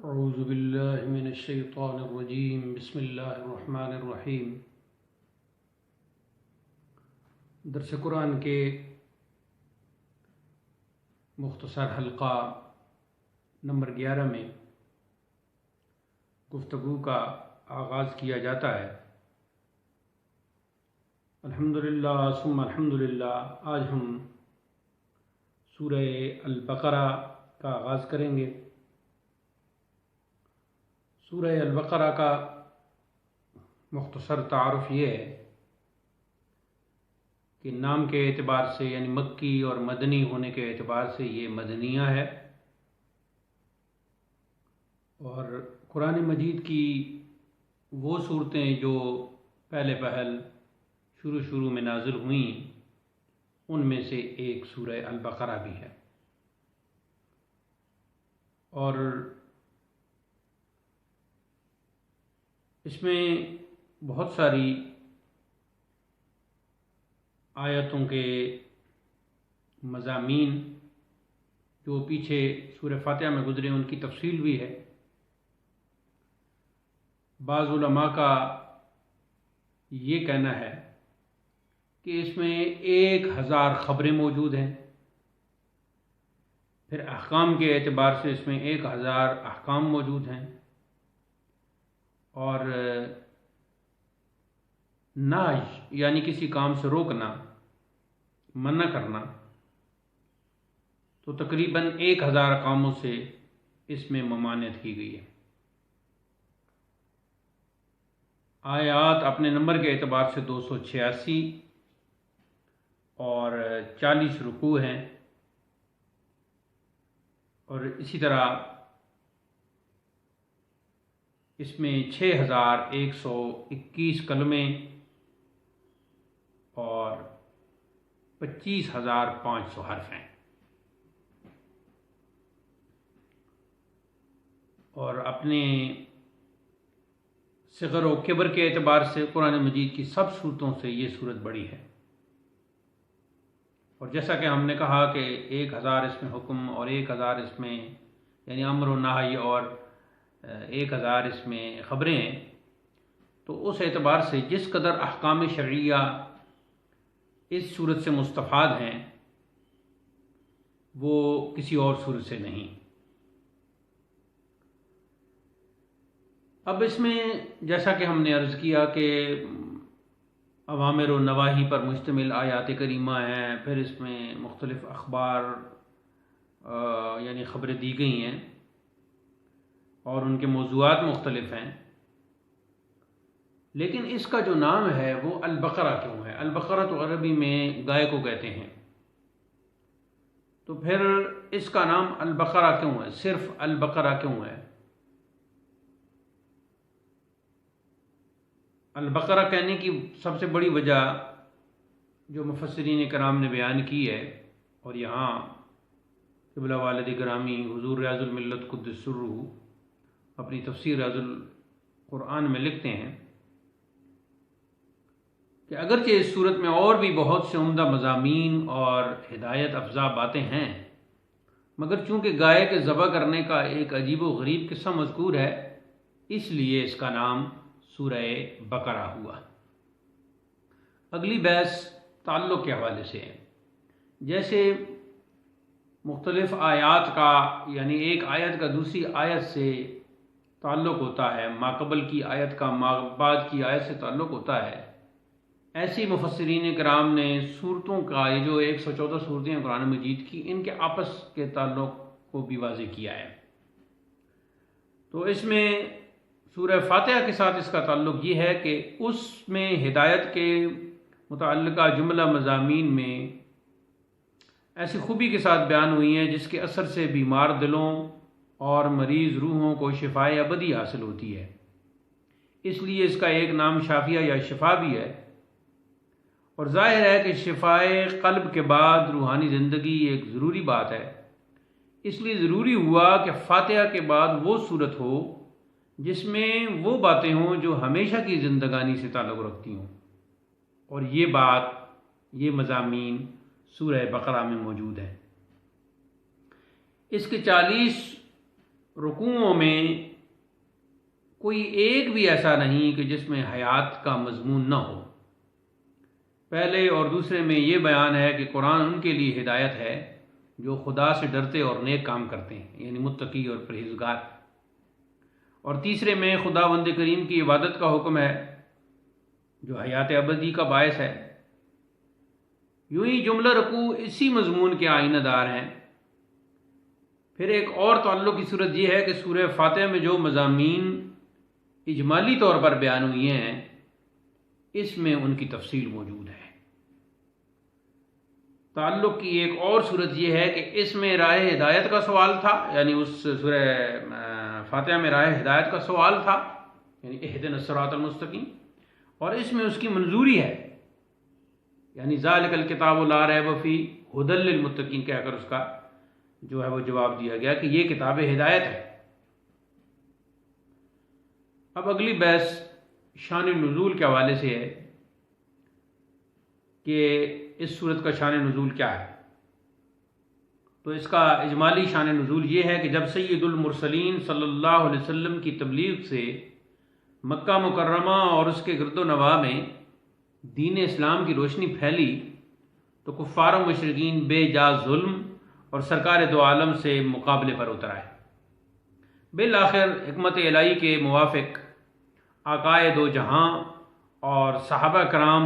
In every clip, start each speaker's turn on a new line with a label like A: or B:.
A: اعوذ باللہ من الشیطان الرجیم بسم اللہ الرحمن الرحیم۔ درس قرآن کے مختصر حلقہ نمبر 11 میں گفتگو کا آغاز کیا جاتا ہے۔ الحمدللہ ثم الحمدللہ، آج ہم سورہ البقرہ کا آغاز کریں گے۔ سورہ البقرہ کا مختصر تعارف یہ ہے کہ نام کے اعتبار سے یعنی مکی اور مدنی ہونے کے اعتبار سے یہ مدنیہ ہے، اور قرآن مجید کی وہ صورتیں جو پہلے پہل شروع میں نازل ہوئیں ان میں سے ایک سورہ البقرہ بھی ہے، اور اس میں بہت ساری آیتوں کے مضامین جو پیچھے سورہ فاتحہ میں گزرے ان کی تفصیل بھی ہے۔ بعض علماء کا یہ کہنا ہے کہ اس میں 1000 خبریں موجود ہیں، پھر احکام کے اعتبار سے اس میں 1000 احکام موجود ہیں، اور نہی یعنی کسی کام سے روکنا، منع کرنا، تو تقریباً 1000 احکاموں سے اس میں ممانعت کی گئی ہے۔ آیات اپنے نمبر کے اعتبار سے 286 اور 40 رکوع ہیں، اور اسی طرح اس میں 6121 کلمے اور 25500 حرف ہیں، اور اپنے صغر و کبر کے اعتبار سے قرآن مجید کی سب صورتوں سے یہ صورت بڑی ہے۔ اور جیسا کہ ہم نے کہا کہ 1000 اس میں حکم اور 1000 اس میں یعنی امر و نہی اور 1000 اس میں خبریں ہیں، تو اس اعتبار سے جس قدر احکام شرعیہ اس صورت سے مستفاد ہیں وہ کسی اور صورت سے نہیں۔ اب اس میں جیسا کہ ہم نے عرض کیا کہ اوامر و نواہی پر مشتمل آیات کریمہ ہیں، پھر اس میں مختلف اخبار یعنی خبریں دی گئی ہیں اور ان کے موضوعات مختلف ہیں، لیکن اس کا جو نام ہے وہ البقرہ کیوں ہے؟ البقرہ تو عربی میں گائے کو کہتے ہیں، تو پھر اس کا نام البقرہ کیوں ہے؟ صرف البقرہ کیوں ہے؟ البقرہ کہنے کی سب سے بڑی وجہ جو مفسرین کرام نے بیان کی ہے، اور یہاں قبلہ والد گرامی حضور ریاض الملت قدس سرہ اپنی تفسیر ریاض القرآن میں لکھتے ہیں کہ اگرچہ اس صورت میں اور بھی بہت سے عمدہ مضامین اور ہدایت افزا باتیں ہیں، مگر چونکہ گائے کے ذبح کرنے کا ایک عجیب و غریب قصہ مذکور ہے، اس لیے اس کا نام سورہ بقرہ ہوا۔ اگلی بحث تعلق کے حوالے سے ہے۔ جیسے مختلف آیات کا یعنی ایک آیت کا دوسری آیت سے تعلق ہوتا ہے، ما قبل کی آیت کا ما بعد کی آیت سے تعلق ہوتا ہے، ایسی مفسرین کرام نے صورتوں کا یہ جو 114 صورتیں ہیں قرآن مجید کی، ان کے آپس کے تعلق کو بھی واضح کیا ہے۔ تو اس میں سورہ فاتحہ کے ساتھ اس کا تعلق یہ ہے کہ اس میں ہدایت کے متعلقہ جملہ مضامین میں ایسی خوبی کے ساتھ بیان ہوئی ہیں جس کے اثر سے بیمار دلوں اور مریض روحوں کو شفائے ابدی حاصل ہوتی ہے، اس لیے اس کا ایک نام شافیہ یا شفا بھی ہے، اور ظاہر ہے کہ شفائے قلب کے بعد روحانی زندگی ایک ضروری بات ہے، اس لیے ضروری ہوا کہ فاتحہ کے بعد وہ صورت ہو جس میں وہ باتیں ہوں جو ہمیشہ کی زندگانی سے تعلق رکھتی ہوں، اور یہ مضامین سورہ بقرہ میں موجود ہیں۔ اس کے 40 رکوعوں میں کوئی ایک بھی ایسا نہیں کہ جس میں حیات کا مضمون نہ ہو۔ پہلے اور دوسرے میں یہ بیان ہے کہ قرآن ان کے لیے ہدایت ہے جو خدا سے ڈرتے اور نیک کام کرتے ہیں، یعنی متقی اور پرہیزگار۔ اور تیسرے میں خدا بند کریم کی عبادت کا حکم ہے جو حیات ابدی کا باعث ہے۔ یوں ہی جملہ رکوع اسی مضمون کے آئینہ دار ہیں۔ پھر ایک اور تعلق کی صورت یہ ہے کہ سورہ فاتحہ میں جو مضامین اجمالی طور پر بیان ہوئے ہیں اس میں ان کی تفصیل موجود ہے۔ تعلق کی ایک اور صورت یہ ہے کہ اس میں راہ ہدایت کا سوال تھا، یعنی اس سورہ فاتحہ میں راہ ہدایت کا سوال تھا، یعنی اہدنا الصراط المستقیم، اور اس میں اس کی منظوری ہے، یعنی ذالک الکتاب لا ریب فیہ ھدی للمتقین کہہ کر اس کا جو ہے وہ جواب دیا گیا کہ یہ کتاب ہدایت ہے۔ اب اگلی بحث شان نزول کے حوالے سے ہے کہ اس سورت کا شان نزول کیا ہے۔ تو اس کا اجمالی شان نزول یہ ہے کہ جب سید المرسلین صلی اللہ علیہ وسلم کی تبلیغ سے مکہ مکرمہ اور اس کے گرد و نواح میں دین اسلام کی روشنی پھیلی تو کفار و مشرکین بے جا ظلم اور سرکار دو عالم سے مقابلے پر اتر آئے۔ بالآخر حکمت الہی کے موافق آقائے دو جہاں اور صحابہ کرام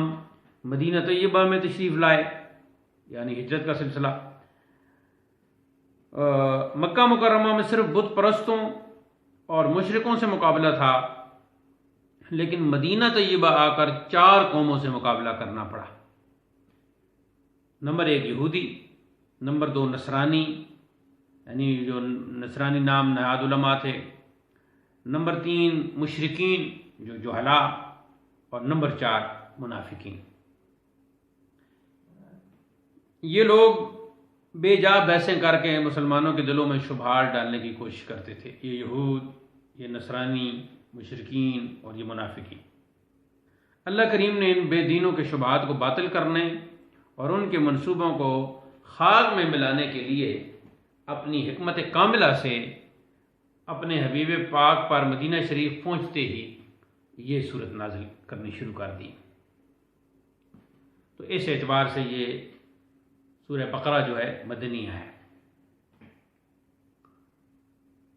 A: مدینہ طیبہ میں تشریف لائے، یعنی ہجرت کا سلسلہ۔ مکہ مکرمہ میں صرف بت پرستوں اور مشرکوں سے مقابلہ تھا، لیکن مدینہ طیبہ آ کر 4 قوموں سے مقابلہ کرنا پڑا۔ نمبر 1 یہودی، نمبر 2 نصرانی، یعنی جو نصرانی نام نہاد علماء تھے، نمبر 3 مشرکین جو جہلاء، اور نمبر 4 منافقین۔ یہ لوگ بے جا بحثیں کر کے مسلمانوں کے دلوں میں شبہات ڈالنے کی کوشش کرتے تھے، یہ یہود، یہ نصرانی، مشرکین اور یہ منافقین۔ اللہ کریم نے ان بے دینوں کے شبہات کو باطل کرنے اور ان کے منصوبوں کو خاک میں ملانے کے لیے اپنی حکمت کاملہ سے اپنے حبیب پاک پر مدینہ شریف پہنچتے ہی یہ صورت نازل کرنی شروع کر دی۔ تو اس اعتبار سے یہ سورہ بقرہ جو ہے مدنیہ ہے۔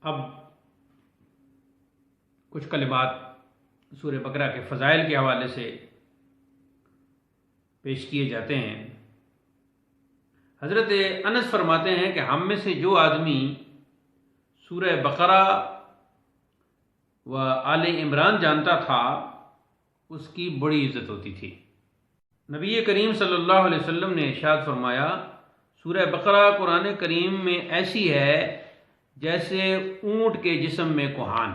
A: اب کچھ کلمات سورہ بقرہ کے فضائل کے حوالے سے پیش کیے جاتے ہیں۔ حضرت انس فرماتے ہیں کہ ہم میں سے جو آدمی سورہ بقرہ و آل عمران جانتا تھا اس کی بڑی عزت ہوتی تھی۔ نبی کریم صلی اللہ علیہ وسلم نے ارشاد فرمایا، سورہ بقرہ قرآن کریم میں ایسی ہے جیسے اونٹ کے جسم میں کوہان۔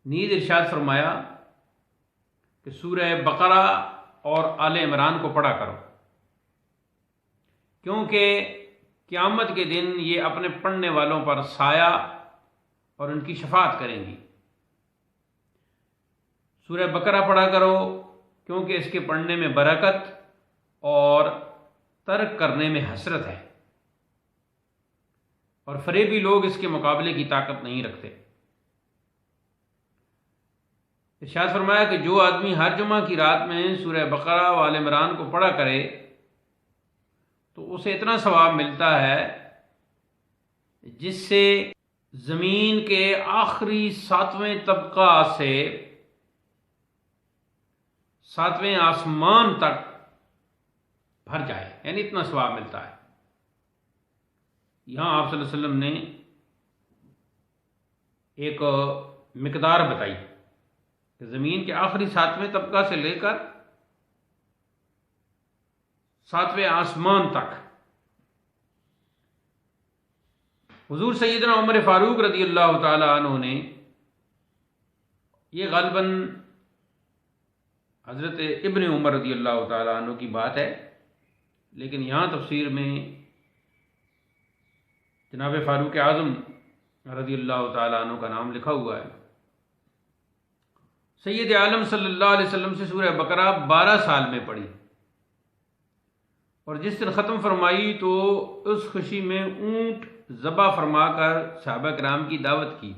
A: نیز ارشاد فرمایا کہ سورہ بقرہ اور آل عمران کو پڑھا کرو، کیونکہ قیامت کے دن یہ اپنے پڑھنے والوں پر سایہ اور ان کی شفاعت کریں گی۔ سورہ بقرہ پڑھا کرو کیونکہ اس کے پڑھنے میں برکت اور ترک کرنے میں حسرت ہے، اور فریبی لوگ اس کے مقابلے کی طاقت نہیں رکھتے۔ ارشاد فرمایا کہ جو آدمی ہر جمعہ کی رات میں سورہ بقرہ و آل عمران کو پڑھا کرے تو اسے اتنا ثواب ملتا ہے جس سے زمین کے آخری 7ویں طبقہ سے 7ویں آسمان تک بھر جائے، یعنی اتنا ثواب ملتا ہے۔ یہاں آپ صلی اللہ علیہ وسلم نے ایک مقدار بتائی کہ زمین کے آخری 7ویں طبقہ سے لے کر 7ویں آسمان تک۔ حضور سیدنا عمر فاروق رضی اللہ تعالی عنہ نے، یہ غالباً حضرت ابن عمر رضی اللہ تعالی عنہ کی بات ہے، لیکن یہاں تفسیر میں جناب فاروق اعظم رضی اللہ تعالی عنہ کا نام لکھا ہوا ہے۔ سید عالم صلی اللہ علیہ وسلم سے سورہ بقرہ 12 سال میں پڑھی، اور جس دن ختم فرمائی تو اس خوشی میں اونٹ ذبح فرما کر صحابہ کرام کی دعوت کی۔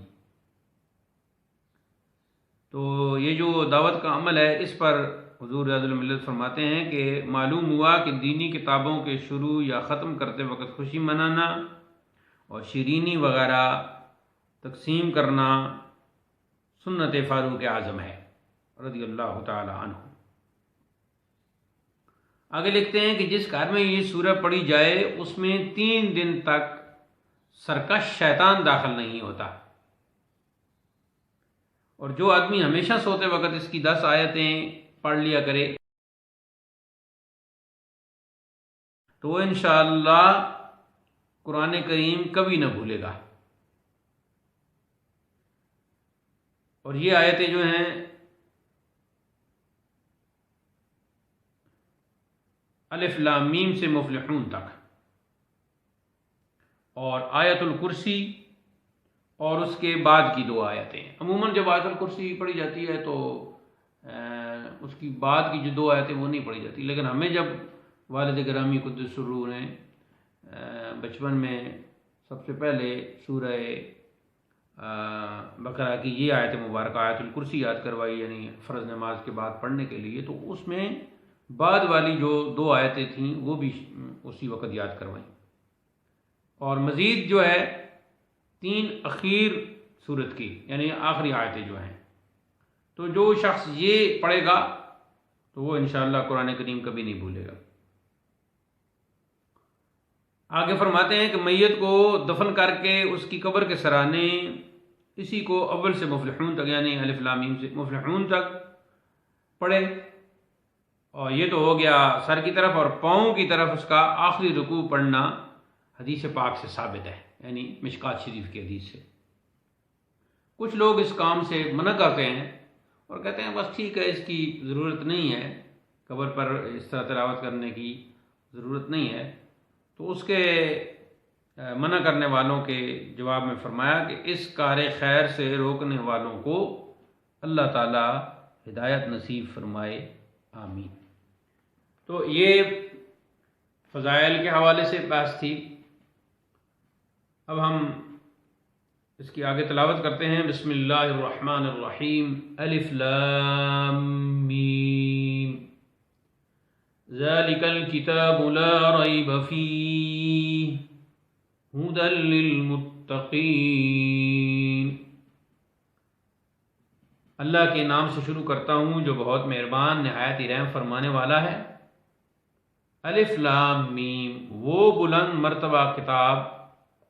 A: تو یہ جو دعوت کا عمل ہے اس پر حضور ریاض الملت فرماتے ہیں کہ معلوم ہوا کہ دینی کتابوں کے شروع یا ختم کرتے وقت خوشی منانا اور شیرینی وغیرہ تقسیم کرنا سنت فاروق اعظم ہے رضی اللہ تعالی عنہ۔ آگے لکھتے ہیں کہ جس گھر میں یہ سورہ پڑھی جائے اس میں 3 دن تک سرکش شیطان داخل نہیں ہوتا، اور جو آدمی ہمیشہ سوتے وقت اس کی 10 آیتیں پڑھ لیا کرے تو وہ انشاءاللہ قرآن کریم کبھی نہ بھولے گا۔ اور یہ آیتیں جو ہیں الف لام میم سے مفلحون تک، اور آیت الکرسی اور اس کے بعد کی 2 آیتیں۔ عموماً جب آیت الکرسی پڑھی جاتی ہے تو اس کی بعد کی جو 2 آیتیں وہ نہیں پڑھی جاتی، لیکن ہمیں جب والد گرامی قدس سرور نے بچپن میں سب سے پہلے سورہ بقرہ کی یہ آیت مبارکہ آیت الکرسی یاد کروائی، یعنی فرض نماز کے بعد پڑھنے کے لیے، تو اس میں بعد والی جو 2 آیتیں تھیں وہ بھی اسی وقت یاد کروائیں۔ اور مزید جو ہے 3 اخیر سورت کی یعنی آخری آیتیں جو ہیں، تو جو شخص یہ پڑھے گا تو وہ انشاءاللہ قرآن کریم کبھی نہیں بھولے گا۔ آگے فرماتے ہیں کہ میت کو دفن کر کے اس کی قبر کے سرانے اسی کو اول سے مفلحون تک یعنی الف لام میم سے مفلحون تک پڑھے، اور یہ تو ہو گیا سر کی طرف، اور پاؤں کی طرف اس کا آخری رکوع پڑھنا حدیث پاک سے ثابت ہے، یعنی مشکات شریف کی حدیث سے۔ کچھ لوگ اس کام سے منع کرتے ہیں اور کہتے ہیں بس ٹھیک ہے، اس کی ضرورت نہیں ہے، قبر پر اس طرح تلاوت کرنے کی ضرورت نہیں ہے۔ تو اس کے منع کرنے والوں کے جواب میں فرمایا کہ اس کار خیر سے روکنے والوں کو اللہ تعالی ہدایت نصیب فرمائے، آمین۔ تو یہ فضائل کے حوالے سے بحث تھی۔ اب ہم اس کی آگے تلاوت کرتے ہیں۔ بسم اللہ الرحمن الرحیم، الف لام میم، ذالک الکتاب لا ریب فیہ ھدی للمتقین۔ اللہ کے نام سے شروع کرتا ہوں جو بہت مہربان نہایت ہی رحم فرمانے والا ہے۔ الف لام میم، وہ بلند مرتبہ کتاب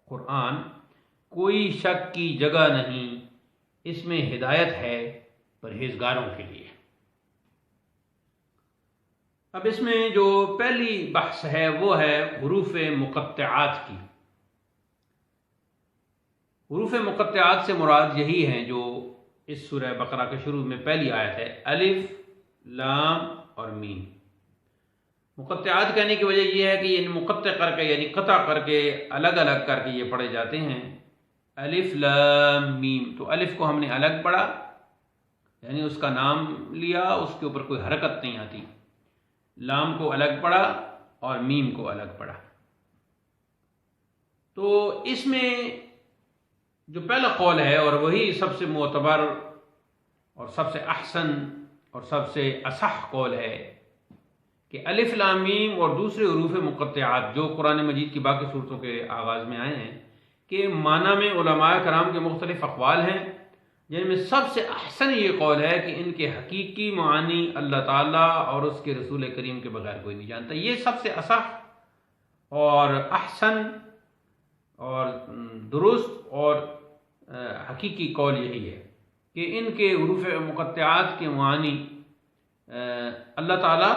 A: قرآن، کوئی شک کی جگہ نہیں، اس میں ہدایت ہے پرہیزگاروں کے لیے۔ اب اس میں جو پہلی بحث ہے وہ ہے حروف مقطعات کی۔ حروف مقطعات سے مراد یہی ہیں جو اس سورہ بقرہ کے شروع میں پہلی آیت ہے، الف لام اور میم۔ مقطعات کہنے کی وجہ یہ ہے کہ یہ مقطع کر کے یعنی قطع کر کے الگ الگ کر کے یہ پڑھے جاتے ہیں۔ الف لام میم، تو الف کو ہم نے الگ پڑھا یعنی اس کا نام لیا، اس کے اوپر کوئی حرکت نہیں آتی۔ لام کو الگ پڑھا اور میم کو الگ پڑھا۔ تو اس میں جو پہلا قول ہے اور وہی سب سے معتبر اور سب سے احسن اور سب سے اصح قول ہے کہ الف لام میم اور دوسرے حروف مقطعات جو قرآن مجید کی باقی صورتوں کے آغاز میں آئے ہیں کہ معنی میں علماء کرام کے مختلف اقوال ہیں، جن میں سب سے احسن یہ قول ہے کہ ان کے حقیقی معانی اللہ تعالیٰ اور اس کے رسول کریم کے بغیر کوئی نہیں جانتا۔ یہ سب سے اصح اور احسن اور درست اور حقیقی قول یہی ہے کہ ان کے حروف مقطعات کے معانی اللہ تعالیٰ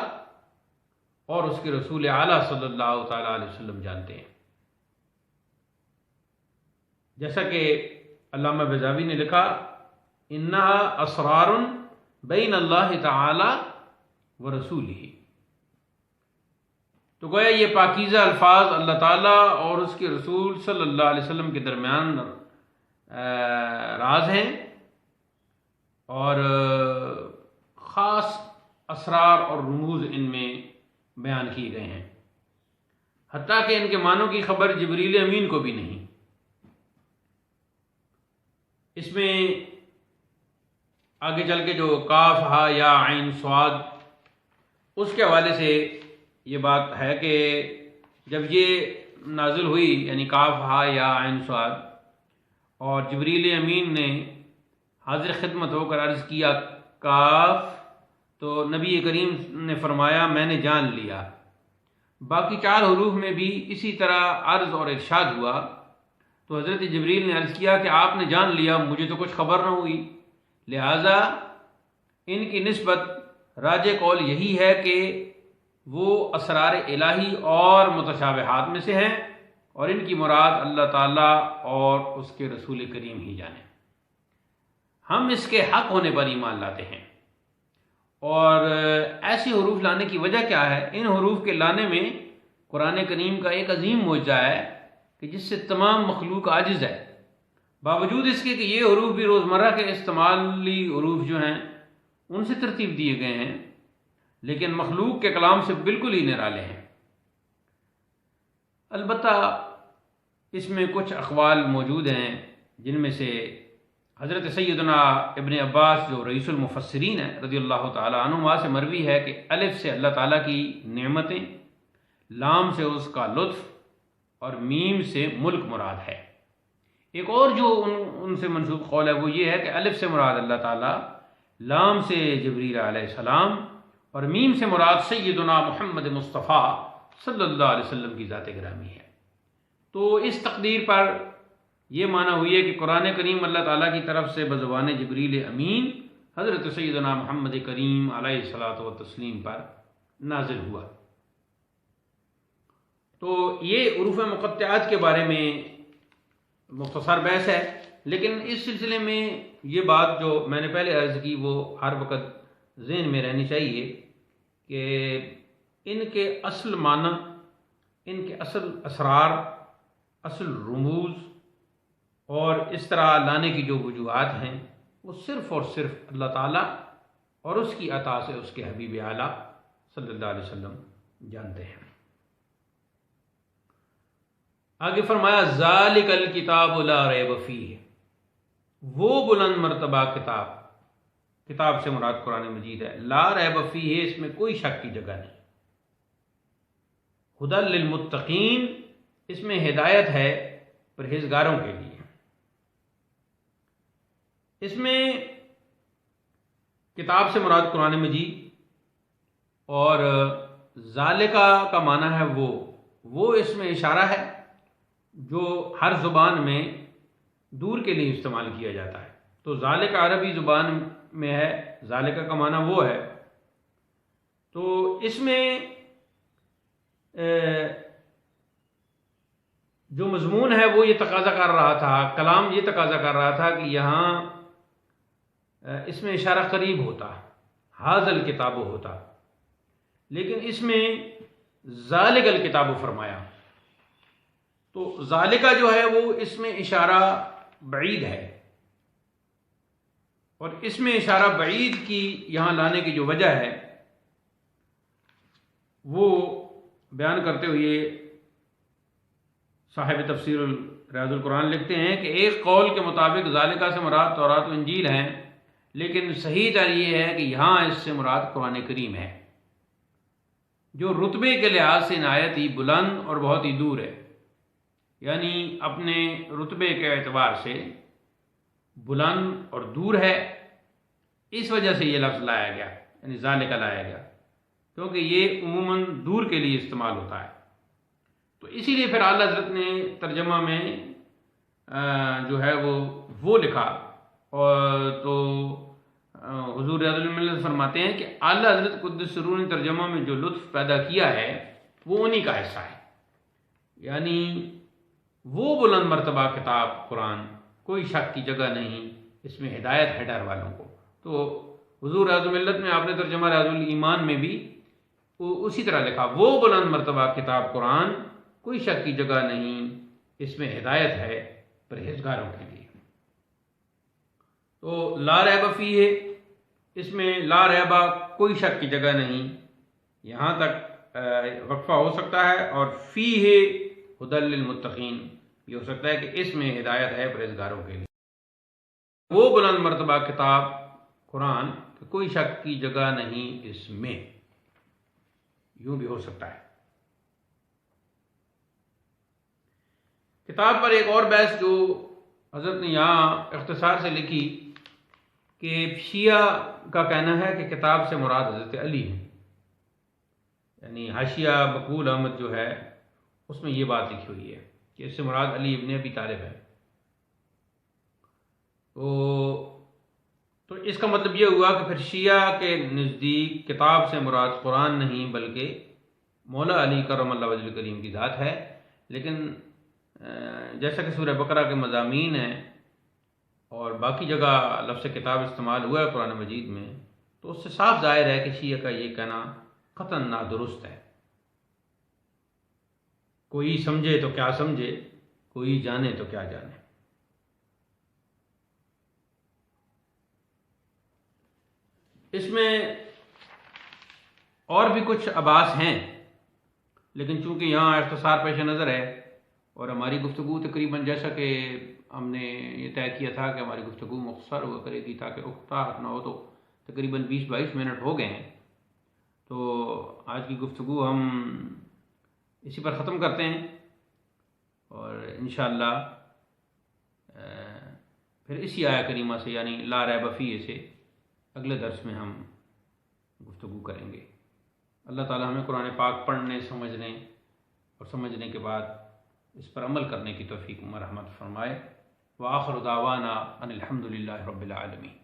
A: اور اس کے رسول اعلیٰ صلی اللہ تعالیٰ علیہ وسلم جانتے ہیں۔ جیسا کہ علامہ بیضاوی نے لکھا، انہا اسرار بین اللہ تعالی و رسولہ، تو گویا یہ پاکیزہ الفاظ اللہ تعالیٰ اور اس کے رسول صلی اللہ علیہ وسلم کے درمیان راز ہیں، اور خاص اسرار اور رموز ان میں بیان کیے گئے ہیں، حتیٰ کہ ان کے معنوں کی خبر جبریل امین کو بھی نہیں، اس میں آگے چل کے جو کاف ہا یا عین صاد، اس کے حوالے سے یہ بات ہے کہ جب یہ نازل ہوئی، یعنی کاف ہا یا عین صاد، اور جبریل امین نے حاضر خدمت ہو کر عرض کیا کاف، تو نبی کریم نے فرمایا میں نے جان لیا۔ باقی 4 حروف میں بھی اسی طرح عرض اور ارشاد ہوا، تو حضرت جبریل نے عرض کیا کہ آپ نے جان لیا، مجھے تو کچھ خبر نہ ہوئی۔ لہٰذا ان کی نسبت راجح قول یہی ہے کہ وہ اسرار الہی اور متشابہات میں سے ہیں، اور ان کی مراد اللہ تعالیٰ اور اس کے رسول کریم ہی جانیں۔ ہم اس کے حق ہونے پر ایمان لاتے ہیں، اور ایسے حروف لانے کی وجہ کیا ہے؟ ان حروف کے لانے میں قرآن کریم کا ایک عظیم معجزہ ہے کہ جس سے تمام مخلوق عاجز ہے، باوجود اس کے کہ یہ حروف بھی روزمرہ کے استعمالی حروف جو ہیں ان سے ترتیب دیے گئے ہیں، لیکن مخلوق کے کلام سے بالکل ہی نرالے ہیں۔ البتہ اس میں کچھ اقوال موجود ہیں، جن میں سے حضرت سیدنا ابن عباس جو رئیس المفسرین ہیں رضی اللہ تعالیٰ عنہما سے مروی ہے کہ الف سے اللہ تعالیٰ کی نعمتیں، لام سے اس کا لطف، اور میم سے ملک مراد ہے۔ ایک اور جو ان سے منسوب قول ہے وہ یہ ہے کہ الف سے مراد اللہ تعالیٰ، لام سے جبریل علیہ السلام، اور میم سے مراد سیدنا محمد مصطفیٰ صلی اللہ علیہ وسلم کی ذات گرامی ہے۔ تو اس تقدیر پر یہ معنی ہوئی ہے کہ قرآن کریم اللہ تعالیٰ کی طرف سے بزبان جبریل امین حضرت سیدنا محمد کریم علیہ الصلاۃ والتسلیم پر نازل ہوا۔ تو یہ حروف مقطعات کے بارے میں مختصر بحث ہے، لیکن اس سلسلے میں یہ بات جو میں نے پہلے عرض کی وہ ہر وقت ذہن میں رہنی چاہیے کہ ان کے اصل معنی، ان کے اصل اسرار، اصل رموز اور اس طرح لانے کی جو وجوہات ہیں وہ صرف اور صرف اللہ تعالیٰ اور اس کی عطا سے اس کے حبیب اعلیٰ صلی اللہ علیہ وسلم جانتے ہیں۔ آگے فرمایا ذالک الکتاب لا ریب فیہ، وہ بلند مرتبہ کتاب سے مراد قرآن مجید ہے، لا ریب فیہ، اس میں کوئی شک کی جگہ نہیں، ھدی للمتقین، اس میں ہدایت ہے پرہیزگاروں کے لیے۔ اس میں کتاب سے مراد قرآن مجید، اور ذالکہ کا معنی ہے وہ اس میں اشارہ ہے جو ہر زبان میں دور کے لیے استعمال کیا جاتا ہے۔ تو ذالکہ عربی زبان میں ہے، ذالکہ کا معنی وہ ہے، تو اس میں جو مضمون ہے وہ یہ تقاضا کر رہا تھا، کلام یہ تقاضا کر رہا تھا کہ یہاں اس میں اشارہ قریب ہوتا، ھذا الکتاب ہوتا، لیکن اس میں ذالک الکتاب فرمایا، تو ذالکہ جو ہے وہ اس میں اشارہ بعید ہے، اور اس میں اشارہ بعید کی یہاں لانے کی جو وجہ ہے وہ بیان کرتے ہوئے صاحب تفسیر ریاض القرآن لکھتے ہیں کہ ایک قول کے مطابق ذالکہ سے مراد تورات و انجیل ہیں، لیکن صحیح تر یہ ہے کہ یہاں اس سے مراد قرآن کریم ہے، جو رتبے کے لحاظ سے نہایت ہی بلند اور بہت ہی دور ہے، یعنی اپنے رتبے کے اعتبار سے بلند اور دور ہے، اس وجہ سے یہ لفظ لایا گیا، یعنی ذالکہ لایا گیا، کیونکہ یہ عموماً دور کے لیے استعمال ہوتا ہے۔ تو اسی لیے پھر اعلیٰ حضرت نے ترجمہ میں جو ہے وہ لکھا، اور تو حضور ریاض الملت فرماتے ہیں کہ اعلیٰ حضرت قدس سرور نے ترجمہ میں جو لطف پیدا کیا ہے وہ انہی کا حصہ ہے، یعنی وہ بلند مرتبہ کتاب قرآن، کوئی شک کی جگہ نہیں، اس میں ہدایت ہے ڈر والوں کو۔ تو حضور ریاض الملت میں آپ نے ترجمہ ریاض الایمان میں بھی اسی طرح لکھا، وہ بلند مرتبہ کتاب قرآن، کوئی شک کی جگہ نہیں، اس میں ہدایت ہے پرہیزگاروں کے لیے۔ تو لا ریب فیہ، اس میں لا ریبہ کوئی شک کی جگہ نہیں، یہاں تک وقفہ ہو سکتا ہے، اور فیہ ھدی للمتقین یہ ہو سکتا ہے کہ اس میں ہدایت ہے پرہیزگاروں کے لیے۔ وہ بلند مرتبہ کتاب قرآن کہ کوئی شک کی جگہ نہیں اس میں. یوں بھی ہو سکتا ہے. کتاب پر ایک اور بحث جو حضرت نے یہاں اختصار سے لکھی کہ شیعہ کا کہنا ہے کہ کتاب سے مراد حضرت علی ہے. یعنی حاشیہ مقبول احمد جو ہے اس میں یہ بات لکھی ہوئی ہے کہ اس سے مراد علی ابن ابی طالب ہے. تو اس کا مطلب یہ ہوا کہ پھر شیعہ کے نزدیک کتاب سے مراد قرآن نہیں بلکہ مولا علی کرم اللہ وجہ کریم کی ذات ہے. لیکن جیسا کہ سورہ بقرہ کے مضامین ہیں اور باقی جگہ لفظ کتاب استعمال ہوا ہے قرآن مجید میں، تو اس سے صاف ظاہر ہے کہ شیعہ کا یہ کہنا قطعاً نادرست ہے. کوئی سمجھے تو کیا سمجھے، کوئی جانے تو کیا جانے. اس میں اور بھی کچھ ابحاث ہیں، لیکن چونکہ یہاں اختصار پیش نظر ہے اور ہماری گفتگو تقریباً جیسا کہ ہم نے یہ طے کیا تھا کہ ہماری گفتگو مختصر ہوا کرے گی تاکہ اختلاف نہ ہو، تو تقریباً 20-22 منٹ ہو گئے ہیں. تو آج کی گفتگو ہم اسی پر ختم کرتے ہیں اور انشاءاللہ پھر اسی آیہ کریمہ سے یعنی لا ریب فیہ سے اگلے درس میں ہم گفتگو کریں گے. اللہ تعالی ہمیں قرآن پاک پڑھنے، سمجھنے اور سمجھنے کے بعد اس پر عمل کرنے کی توفیق و رحمت فرمائے. وآخر دعوانا ان الحمد للہ رب العالمین.